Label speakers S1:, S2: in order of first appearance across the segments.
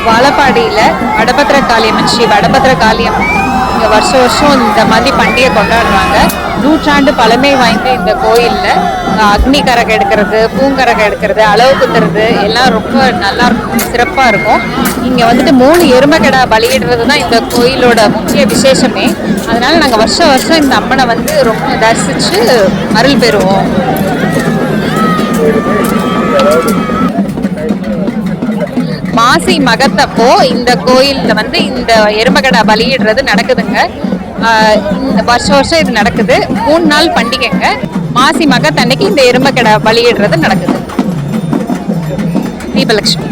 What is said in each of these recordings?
S1: வாழப்பாடியில் வடபத்திர காளியம்மன் ஸ்ரீ வடபத்திர காளியம்மன் இங்கே வருஷம் வருஷம் இந்த மாதிரி பண்டிகை கொண்டாடுறாங்க. நூற்றாண்டு பழமை வாய்ந்த இந்த கோயிலில் அக்னி கரகம் எடுக்கிறது, பூங்கரகம் எடுக்கிறது, அளவு குத்துறது எல்லாம் ரொம்ப நல்லா இருக்கும், சிறப்பாக இருக்கும். இங்கே வந்துட்டு 3 எருமைக்கடா பலியிடுறது தான் இந்த கோயிலோட முக்கிய விசேஷமே. அதனால நாங்கள் வருஷம் வருஷம் இந்த அம்மனை வந்து ரொம்ப தரிசித்து அருள் பெறுவோம். மாசி மகத்தப்போ இந்த கோயிலில் வந்து இந்த எருமைக்கடா பலியிடுறது நடக்குதுங்க. இந்த வருஷம் வருஷம் இது நடக்குது. 3 நாள் பண்டிகைங்க. மாசி மகத்தன்னைக்கு இந்த எருமைக்கடா பலியிடுறது நடக்குது. தீபலட்சுமி.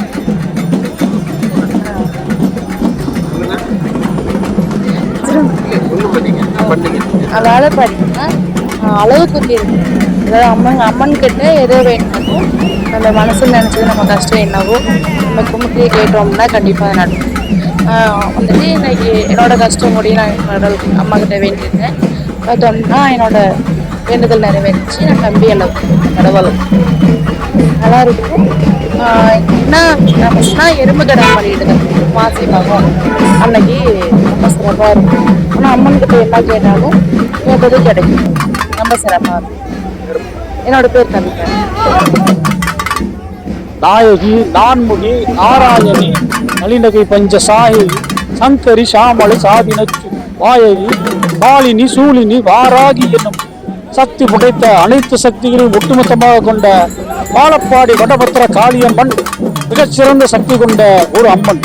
S2: அதாவது பார்த்தீங்கன்னா அளவு குத்தி இருக்கு. அதாவது அம்மன் கிட்ட எதோ வேணும் நம்ம மனசில் நினச்சது, நம்ம கஷ்டம் என்னவோ நம்ம கும்பிட்டு கேட்டோம்னா கண்டிப்பாக நடக்கும். வந்துட்டு இன்னைக்கு என்னோட கஷ்டம் முடியும் நான் அம்மா கிட்ட வேண்டியிருந்தேன். பார்த்தோம்னா என்னோட வேண்டுதல் நிறைவேறிச்சு. நான் தம்பி அளவு கடவுளும் நல்லா இருக்கும். என்ன எறும்பு கடை பண்ணிடுது மாசி மகம் அன்னைக்கு ரொம்ப சிறப்பாக இருக்கும். ஆனால் அம்மன்கிட்ட என்ன கேட்டாலும் கேட்டது கிடைக்கும். ரொம்ப சிறப்பாக இருக்கும். என்னோட பேர் கவிதா.
S3: நாயகி நான்முகி நாராயணி நளிநகை பஞ்சசாயி சங்கரி சாமலை சாதினச்சு வாயகி மாலினி சூலினி வாராகி என்னும் சக்தி புடைத்த அனைத்து சக்திகளையும் ஒட்டுமொத்தமாக கொண்ட வாழப்பாடி வடபத்திர காளியம்மன் மிகச்சிறந்த சக்தி கொண்ட ஒரு அம்மன்.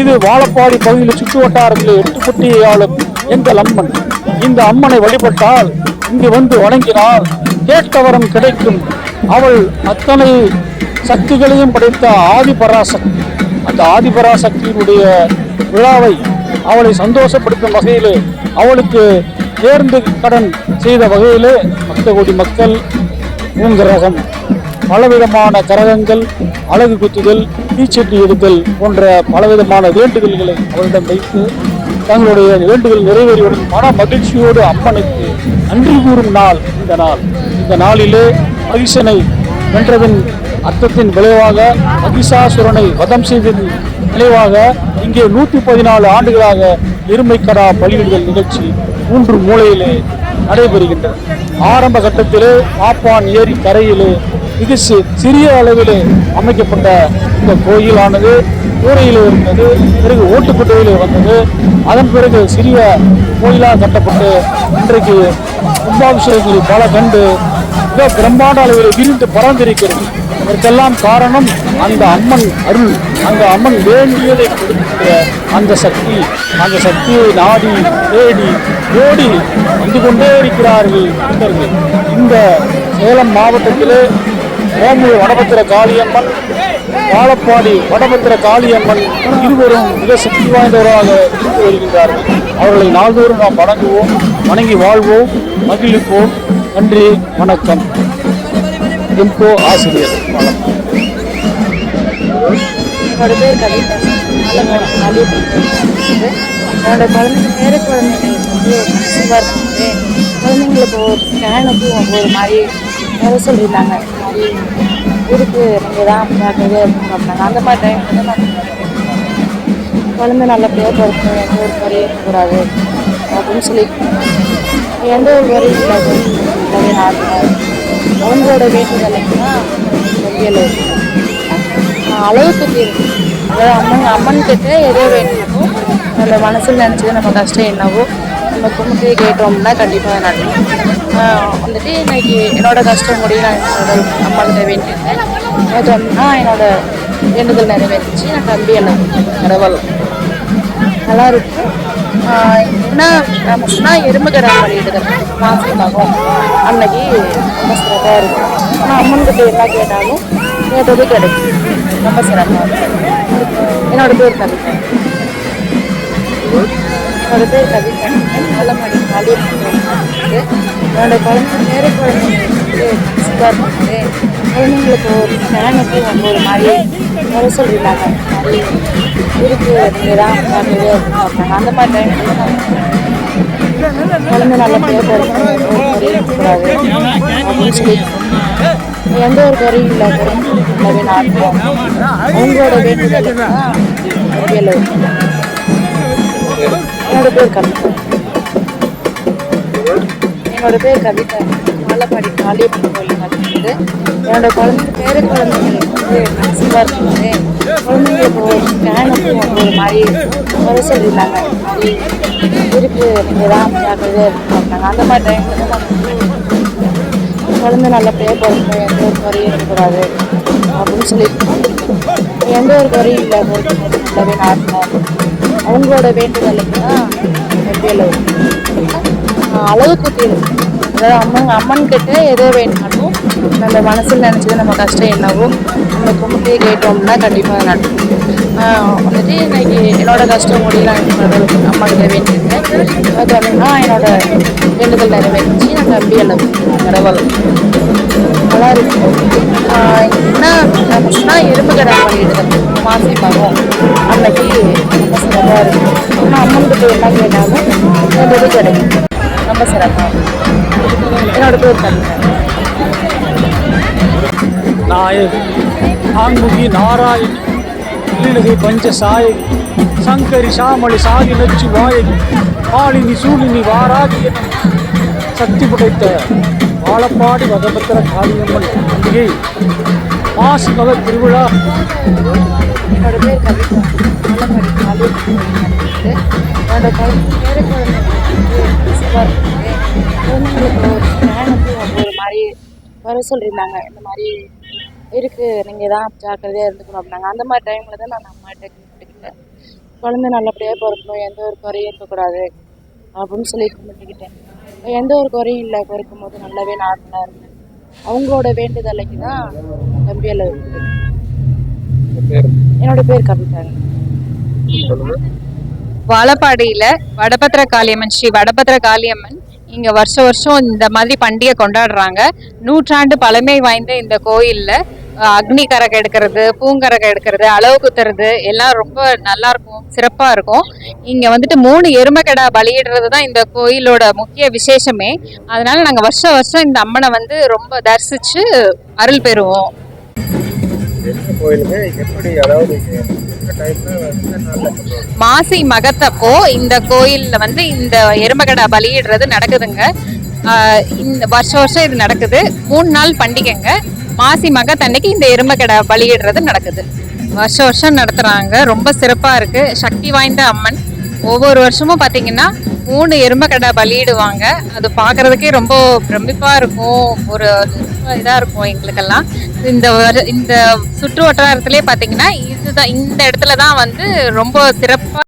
S3: இது வாழப்பாடி பகுதியில் சுற்று வட்டாரத்தில் 8 குட்டியை ஆளும் எங்கள் அம்மன். இந்த அம்மனை வழிபட்டால் இங்கு வந்து வணங்கினால் கேட்டவரம் கிடைக்கும். அவள் அத்தனை சக்திகளையும் படைத்த ஆதிபராசக்தி. அந்த ஆதிபராசக்தியினுடைய விழாவை அவளை சந்தோஷப்படுத்தும் வகையிலே, அவளுக்கு தேர்ந்து கடன் செய்த வகையிலே பக்த கோடி மக்கள் பூங்கரகம், பலவிதமான கரகங்கள், அழகு குத்துதல், தீச்சட்டி எடுத்தல் போன்ற பலவிதமான வேண்டுதல்களை அவளிடம் வைத்து தங்களுடைய வேண்டுதல் நிறைவேறியுடன் மன மகிழ்ச்சியோடு அம்மனுக்கு நன்றி கூறும் நாள் இந்த நாள். இந்த நாளிலே மகிஷனை வென்றதன் அர்த்தத்தின் விளைவாக, மகிஷாசுரனை வதம் செய்ததின் விளைவாக இங்கே 114 ஆண்டுகளாக எருமைக்கடா பலியிடுதல் நிகழ்ச்சி 3 மூலையிலே நடைபெறுகின்றது. ஆரம்ப கட்டத்திலே பாப்பான் ஏரி கரையிலே மிக சிறிய அளவிலே அமைக்கப்பட்ட இந்த கோயிலானது கூரையிலே இருந்தது. பிறகு ஓட்டுக்குட்டையிலே வந்தது. அதன் பிறகு சிறிய கோயிலாக கட்டப்பட்டு இன்றைக்கு கும்பாபிஷேகங்களில் பல கண்டு மிக பிரம்மாண்ட அளவில் விரிந்து பறந்திருக்கிறது. இதற்கெல்லாம் காரணம் அந்த அம்மன் அருள், அந்த அம்மன் வேண்டியதை கொடுக்கிற அந்த சக்தி. அந்த சக்தியை நாடி தேடி ஓடி வந்து கொண்டே இருக்கிறார்கள் தொண்டர்கள். இந்த சேலம் மாவட்டத்திலே ஓமூர் வடபத்திர காளியம்மன், வாழப்பாடி வடபத்திர காளியம்மன் இருவரும் மிக சக்தி வாய்ந்தவராக இருந்து வருகின்றார்கள். அவர்களை நாள்தோறும் நாம் வணங்குவோம், வணங்கி வாழ்வோம், மகிழ்ப்போம். நன்றி, வணக்கம். இன்போ ஆசிரியர்.
S2: என்னோட பேர் கவிதா. என்னோட குழந்தைங்க பேர குழந்தைங்களுக்கு வந்து சுகர் இருக்குது. குழந்தைங்களுக்கு ஒரு ஸ்கேனுக்கு ஒரு மாதிரி வேலை சொல்லியிருந்தாங்க. இந்த மாதிரி இருக்கு, நீங்கள் தான் பார்க்கவே அப்படின்னாங்க. அந்த மாதிரி டைம் வந்து நான் குழந்தை நல்லபடியாக பிறக்கணும், எந்த ஒரு குறையும் இருக்கக்கூடாது அப்படின்னு சொல்லி எந்த ஒரு குறையும் இல்லாத அவங்களோட வேண்டுதலைக்குன்னா நம்பியல் அளவு குத்தி இருக்கு. அதாவது அம்மன் கிட்ட எதோ வேணுமோ நம்ம மனசில் நினச்சது, நம்ம கஷ்டம் என்னவோ நம்ம கும்பிட்டு கேட்டோம்னா கண்டிப்பாக நடக்கும். வந்துட்டு இன்னைக்கு என்னோட கஷ்டம் முடியும் நான் என்னோட அம்மா கிட்ட வேண்டியிருந்தேன். பார்த்தோம்னா என்னோட வேண்டுதல் நிறைவேறிச்சு. நான் தம்பி எல்லாம் கடவுளும் நல்லா இருக்கும். என்ன எறும்புக்கடா பண்ணிடுது மாசி மகம் அன்னைக்கு ரொம்ப சிறப்பாக இருக்கும். ஆனால் அம்மன்கிட்ட என்ன கேட்டாலும் கேட்டது கிடைக்கும். ரொம்ப சிறப்பாக இருக்கும். என்னோட பேர் கவிதா. என்னோட பேர் கவிதா. நல்லபடி காலியாக என்னோட குழந்தை பேர குழந்தைங்களுக்கு சுகர் இருக்குது. குழந்தைங்களுக்கு ஒரு ஸ்கேனுக்கு ஒரு மாதிரி வேலை சொல்லியிருந்தாங்க. இந்த மாதிரி இருக்குது, நீங்கள் தான் பார்க்கவே அப்படின்னாங்க. அந்த மாதிரி டைம் குழந்தை நல்லபடியாக பிறக்கணும், இருக்கக்கூடாது அப்படின்னு சொல்லி எந்த ஒரு குறையும் இல்லை, நல்லாவே நாட்டுவோம். அவங்களோட வேண்டுதலுக்கு தான் நம்பியல் இருக்கு. என்னோட பேர் கவிதா. என்னோட பேர் கவிதா. வாழப்பாடி காளியம்மன் கோயில் நடக்குது. என்னோட பேர குழந்தைங்களுக்கு வந்து கன்சீவாக இருக்குது. குழந்தைங்களுக்கு ஒரு ஸ்கேனுக்கும் ஒரு மாதிரி வர சொல்லியிருந்தாங்க. அது இருக்கு, நீங்கள் தான் ஜாக்கிரதையாக இருக்கணும். அந்த மாதிரி டைமில் தான் நம்ம குழந்தை நல்லபடியாக பிறக்கணும், எந்த ஒரு குறையும் இருக்கக்கூடாது அப்படின்னு சொல்லியிருக்கோம். எந்த ஒரு குறையும் இல்லை, நல்லாவே நார்மலாக அவங்களோட வேண்டுதலுக்கு தான் நம்பியல் இருக்கு. அளவுக்கு தீரும். அதாவது அம்மன் கிட்ட எதோ வேணுனாலும் நம்ம மனசில் நினச்சது நம்ம கஷ்டம் என்னவோ நம்ம கும்பிட்டு கேட்டோம்னா கண்டிப்பாக நடக்கும். வந்துட்டு இன்னைக்கு என்னோட கஷ்டம் முடியல அம்மா கிட்ட வேண்டியிருக்கேன். அது அப்படின்னா என்னோட வேண்டுதல் நிறைவேறிச்சு. நான் நம்பியல் கடவுள் நல்லா இருக்கும். என்ன நம்மச்சுன்னா எறும்பு கடை பண்ணிடுது மாசி பாவம் அன்னைக்கு ரொம்ப சிறப்பாக இருக்கும். ஆனால் அம்மன் கிட்ட என்ன கேட்டாலும் எது கிடைக்கும், ரொம்ப சிறப்பாக இருக்கும். என்னோட பேர் கவிதா.
S3: நாயகி ஆண்முகி நாராயணி நளினகை பஞ்சசாயகி சங்கரி சாமளி சாதி நச்சு வாயகி மாலினி சூலினி வாராகி என்னும் சக்தி படைத்த வாழப்பாடி வடபத்திர காளியம்மன் பண்டிகை மாசி மக திருவிழா.
S2: என்னோட பேர் கவிதா. வாழப்பாடி காளியம்மன் கோயில் நடக்குது. என்னோட பேர குழந்தைங்களுக்கு குழந்தைங்களுக்கு ஒரு ஸ்கேனுக்கும் ஒரு மாதிரி வர சொல்லியிருந்தாங்க. இந்த மாதிரி இருக்குது, நீங்கள் தான் ஜாக்கிரதையாக இருந்துக்கணும் அப்படின்னாங்க. அந்த மாதிரி டைமில் தான் நான் அம்மாட்ட கும்பிட்டுக்கிட்டேன். குழந்தை நல்லபடியாக பிறக்கணும், எந்த ஒரு குறையும் இருக்கக்கூடாது அப்படின்னு சொல்லி கும்பிட்டுக்கிட்டேன். எந்த ஒரு குறையும் இல்லை, பிறக்கும் போது நல்லாவே நார்மலாக இருந்தேன். அவங்களோட வேண்டுதலைக்கு தான் நம்பியல் இருக்குது. என்னோட பேர் கவிதாங்க.
S1: வாழப்பாடியில வடபத்திர காளியம்மன் ஸ்ரீ வடபத்திர காளியம்மன் இங்க வருஷம் வருஷம் இந்த மாதிரி பண்டிகை கொண்டாடுறாங்க. நூற்றாண்டு பழமை வாய்ந்த இந்த கோயில்ல அக்னி கரகம் எடுக்கிறது, பூங்கரகம் எடுக்கிறது, அளவு குத்துறது எல்லாம் ரொம்ப நல்லா இருக்கும், சிறப்பா இருக்கும். இங்க வந்துட்டு 3 எருமைக்கடா பலியிடுறது தான் இந்த கோயிலோட முக்கிய விசேஷமே. அதனால நாங்க வருஷம் வருஷம் இந்த அம்மனை வந்து ரொம்ப தரிசிச்சு அருள் பெறுவோம். மாசி மகத்தப்போ இந்த கோயில்ல வந்து இந்த எருமைக்கடா பலியிடுறது நடக்குதுங்க. இந்த வருஷம் வருஷம் இது நடக்குது. 3 நாள் பண்டிகைங்க. மாசி மகத்தன்னைக்கு இந்த எருமைக்கடா பலியிடுறது நடக்குது. வருஷம் வருஷம் நடத்துறாங்க. ரொம்ப சிறப்பா இருக்கு. சக்தி வாய்ந்த அம்மன். ஒவ்வொரு வருஷமும் பாத்தீங்கன்னா 3 எருமைக்கடா பலியிடுவாங்க. அது பாக்குறதுக்கே ரொம்ப பிரமிப்பா இருக்கும். ஒரு இதா இருக்கும் எங்களுக்கெல்லாம். இந்த சுற்று வட்டாரத்திலே பாத்தீங்கன்னா இதுதான், இந்த இடத்துல தான் வந்து ரொம்ப சிறப்பா